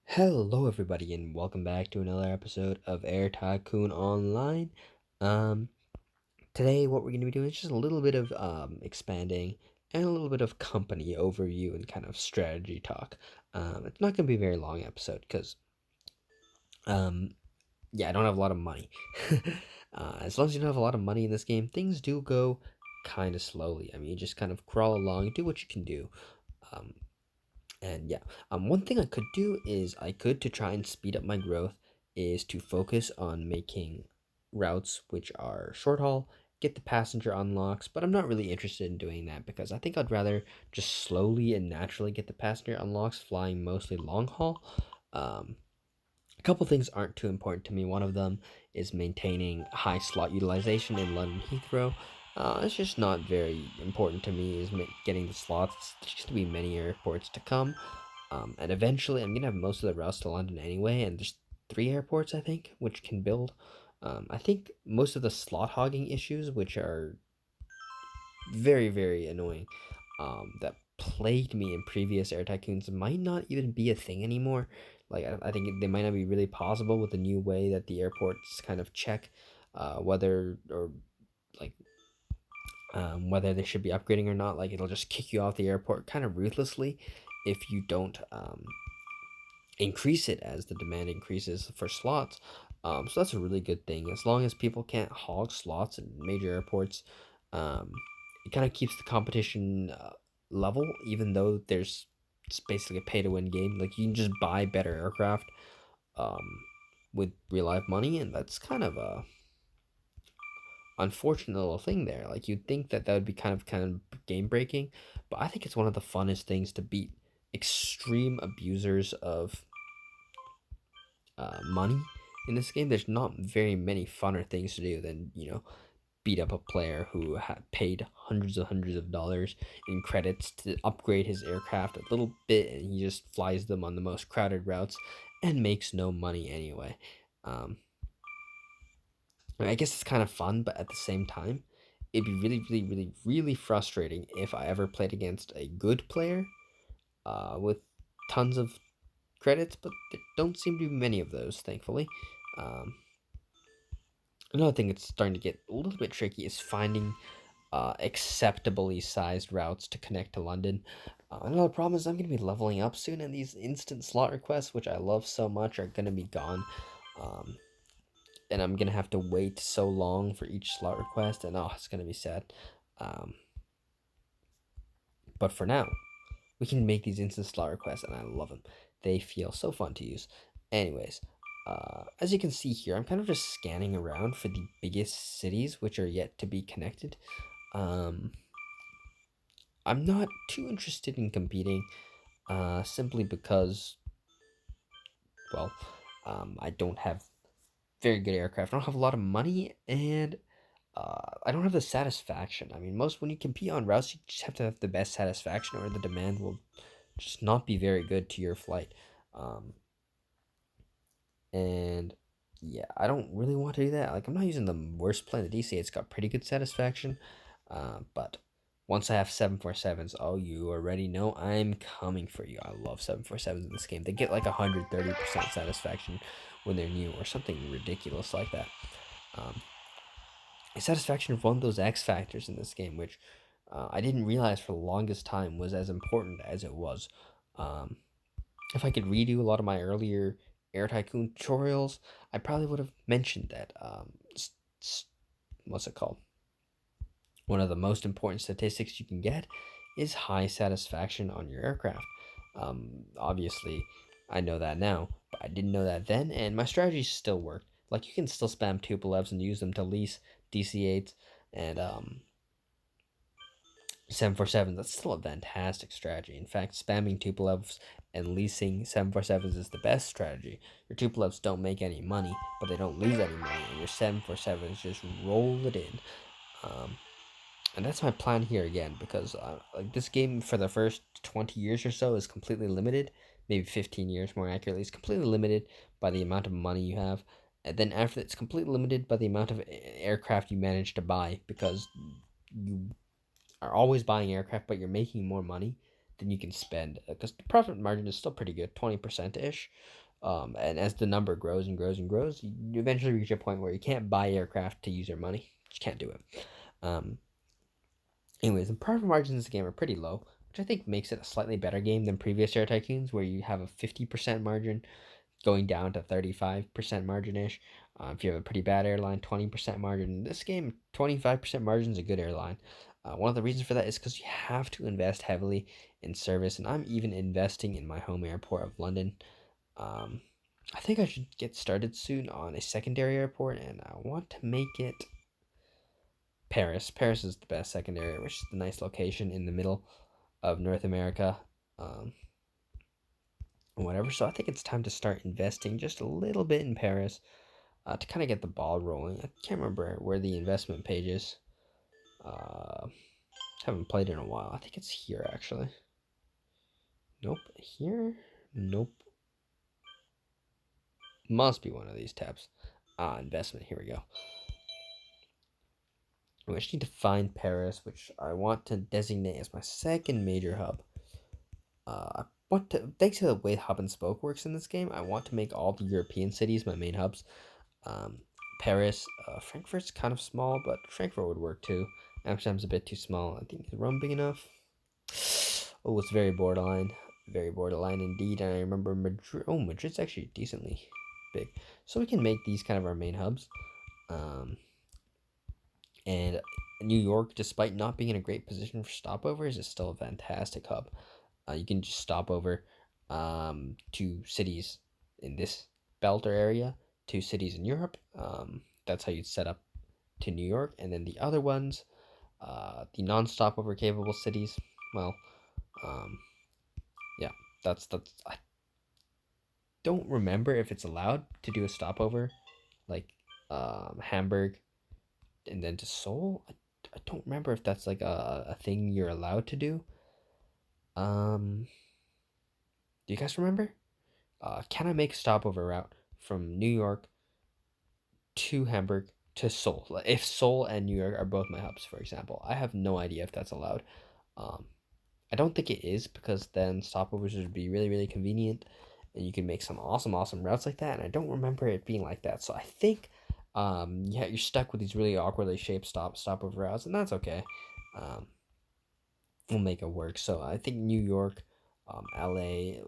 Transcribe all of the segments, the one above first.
Hello, everybody, and welcome back to another episode of Air Tycoon Online. Um, Today, what we're going to be doing is just a little bit of expanding and a little bit of company overview and kind of strategy talk. It's not going to be a very long episode because, um, yeah, I don't have a lot of money. As long as you don't have a lot of money in this game, things do go kind of slowly. I mean, you just kind of crawl along, do what you can do. Um, And yeah, one thing I could do is to try and speed up my growth is to focus on making routes which are short haul, get the passenger unlocks, but I'm not really interested in doing that because I think I'd rather just slowly and naturally get the passenger unlocks flying mostly long haul. Um, a couple things aren't too important to me. One of them is maintaining high slot utilization in London Heathrow. It's just not very important to me. Is getting the slots. There's just to be many airports to come, and eventually I'm gonna have most of the routes to London anyway. And there's three airports I think which can build. I think most of the slot hogging issues, which are very annoying, that plagued me in previous air tycoons might not even be a thing anymore. Like I think they might not be really possible with the new way that the airports kind of check whether or like whether they should be upgrading or not. Like it'll just kick you off the airport kind of ruthlessly if you don't increase it as the demand increases for slots. So that's a really good thing. As long as people can't hog slots in major airports, um, it kind of keeps the competition level, even though it's basically a pay to win game. Like you can just buy better aircraft um, with real life money, and that's kind of a unfortunate little thing there. Like you'd think that that would be kind of game breaking, but I think it's one of the funnest things to beat extreme abusers of money in this game. There's not very many funner things to do than beat up a player who paid hundreds of dollars in credits to upgrade his aircraft a little bit, and he just flies them on the most crowded routes and makes no money anyway. Um, I guess it's kind of fun, but at the same time, it'd be really frustrating if I ever played against a good player with tons of credits, but there don't seem to be many of those, thankfully. Um, Another thing that's starting to get a little bit tricky is finding acceptably sized routes to connect to London. Another problem is I'm going to be leveling up soon, and these instant slot requests, which I love so much, are going to be gone. Um, and I'm going to have to wait so long for each slot request, and oh, it's going to be sad. Um, but for now, we can make these instant slot requests, and I love them. They feel so fun to use. Anyways, as you can see here, I'm kind of just scanning around for the biggest cities which are yet to be connected. Um, I'm not too interested in competing, simply because, well, I don't have very good aircraft. I don't have a lot of money, and I don't have the satisfaction. I mean, most when you compete on routes, you just have to have the best satisfaction, or the demand will just not be very good to your flight. Um, and yeah, I don't really want to do that. Like, I'm not using the worst plane. The DC, it's got pretty good satisfaction. But once I have 747s, oh, you already know I'm coming for you. I love 747s in this game. They get like 130% satisfaction when they're new, or something ridiculous like that. Um, Satisfaction is one of those X factors in this game, which I didn't realize for the longest time was as important as it was. Um, if I could redo a lot of my earlier Air Tycoon tutorials, I probably would have mentioned that. What's it called? One of the most important statistics you can get is high satisfaction on your aircraft. Obviously, I know that now, but I didn't know that then, and my strategies still work. Like, you can still spam Tupolevs and use them to lease DC-8s and 747. That's still a fantastic strategy. In fact, spamming Tupolevs and leasing 747s is the best strategy. Your Tupolevs don't make any money, but they don't lose any money, and your 747s just roll it in. Um, and that's my plan here again, because like this game for the first 20 years or so is completely limited, maybe 15 years more accurately, is completely limited by the amount of money you have. And then after that, it's completely limited by the amount of aircraft you manage to buy, because you are always buying aircraft, but you're making more money than you can spend, because the profit margin is still pretty good, 20% ish. And as the number grows and grows and grows, you eventually reach a point where you can't buy aircraft to use your money. You can't do it. Um, Anyways, the profit margins in this game are pretty low, which I think makes it a slightly better game than previous Air Tycoons, where you have a 50% margin going down to 35% margin ish. If you have a pretty bad airline, 20% margin. In this game, 25% margin is a good airline. One of the reasons for that is because you have to invest heavily in service, and I'm even investing in my home airport of London. Um, I think I should get started soon on a secondary airport, and I want to make it Paris. Paris is the best secondary, which is a nice location in the middle of North America. Um, Whatever. So I think it's time to start investing just a little bit in Paris to kind of get the ball rolling. I can't remember where the investment page is. Uh, haven't played in a while. I think it's here actually. Nope. Here? Nope. Must be one of these tabs. Investment. Here we go. I just need to find Paris, which I want to designate as my second major hub. I want to, thanks to the way hub and spoke works in this game, I want to make all the European cities my main hubs. Um, Paris, Frankfurt's kind of small, but Frankfurt would work too. Amsterdam's a bit too small. I think, is Rome big enough? Oh, it's very borderline indeed. And I remember Madrid. Oh, Madrid's actually decently big, so we can make these kind of our main hubs. Um, and New York, despite not being in a great position for stopovers, is still a fantastic hub. You can just stop over to cities in this belt or area, to cities in Europe. That's how you'd set up to New York, and then the other ones, the non-stopover capable cities. Well, um, yeah, that's. I don't remember if it's allowed to do a stopover, like Hamburg, and then to Seoul. I don't remember if that's like a thing you're allowed to do. Do you guys remember? Can I make a stopover route from New York to Hamburg to Seoul? If Seoul and New York are both my hubs, for example, I have no idea if that's allowed. Um, I don't think it is, because then stopovers would be really, really convenient, and you can make some awesome, awesome routes like that. And I don't remember it being like that, so I think, yeah, you're stuck with these really awkwardly shaped stopover routes, and that's okay. Um, we'll make it work. So I think New York, LA,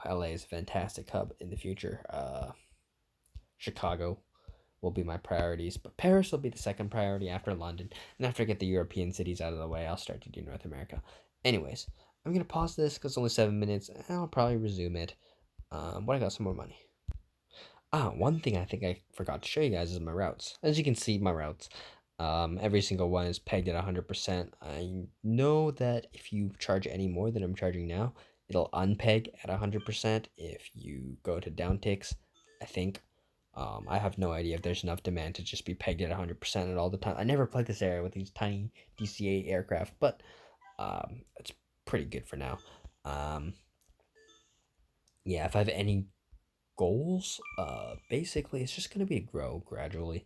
LA is a fantastic hub in the future. Chicago will be my priorities, but Paris will be the second priority after London. And after I get the European cities out of the way, I'll start to do North America. Anyways, I'm gonna pause this because it's only 7 minutes, and I'll probably resume it. But I got some more money. One thing I think I forgot to show you guys is my routes. As you can see, my routes. Every single one is pegged at 100%. I know that if you charge any more than I'm charging now, it'll unpeg at 100% if you go to downticks, I think. I have no idea if there's enough demand to just be pegged at 100% at all the time. I never played this area with these tiny DC-8 aircraft, but it's pretty good for now. Um, yeah, if I have any goals, basically it's just gonna be to grow gradually.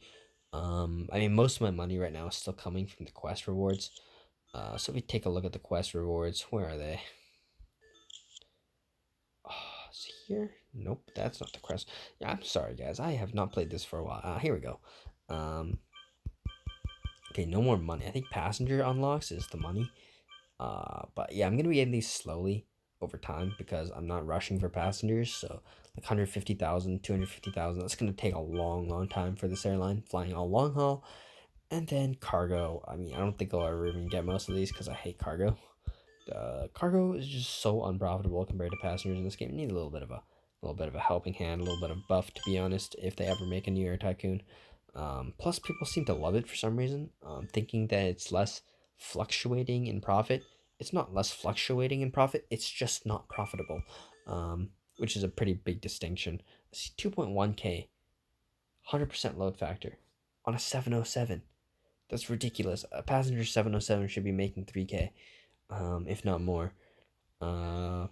I mean, most of my money right now is still coming from the quest rewards. So if we take a look at the quest rewards, where are they? Oh, is it here? Nope, that's not the quest. Yeah, I'm sorry, guys. I have not played this for a while. Here we go. Um, okay, no more money. I think passenger unlocks is the money. But yeah, I'm gonna be getting these slowly over time because I'm not rushing for passengers. So like 150,000, 250,000. That's gonna take a long, long time for this airline flying all long haul. And then cargo. I mean, I don't think I'll ever even get most of these because I hate cargo. Cargo is just so unprofitable compared to passengers in this game. You need a little bit of a helping hand, a little bit of buff, to be honest, if they ever make a new Air Tycoon. Plus, people seem to love it for some reason, thinking that it's less fluctuating in profit. It's not less fluctuating in profit, it's just not profitable, which is a pretty big distinction. See, 2.1K, 100% load factor on a 707. That's ridiculous. A passenger 707 should be making 3K, if not more. Uh,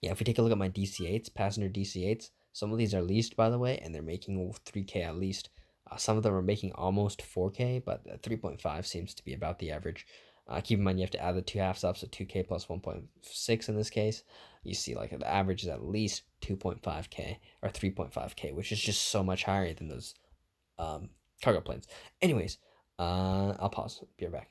yeah, if we take a look at my DC8s, passenger DC8s, some of these are leased, by the way, and they're making 3K at least. Some of them are making almost 4K, but 3.5 seems to be about the average. Keep in mind you have to add the two halves up, so 2K plus 1.6 in this case. You see like the average is at least 2.5K or 3.5K, which is just so much higher than those cargo planes. Anyways, I'll pause. Be right back.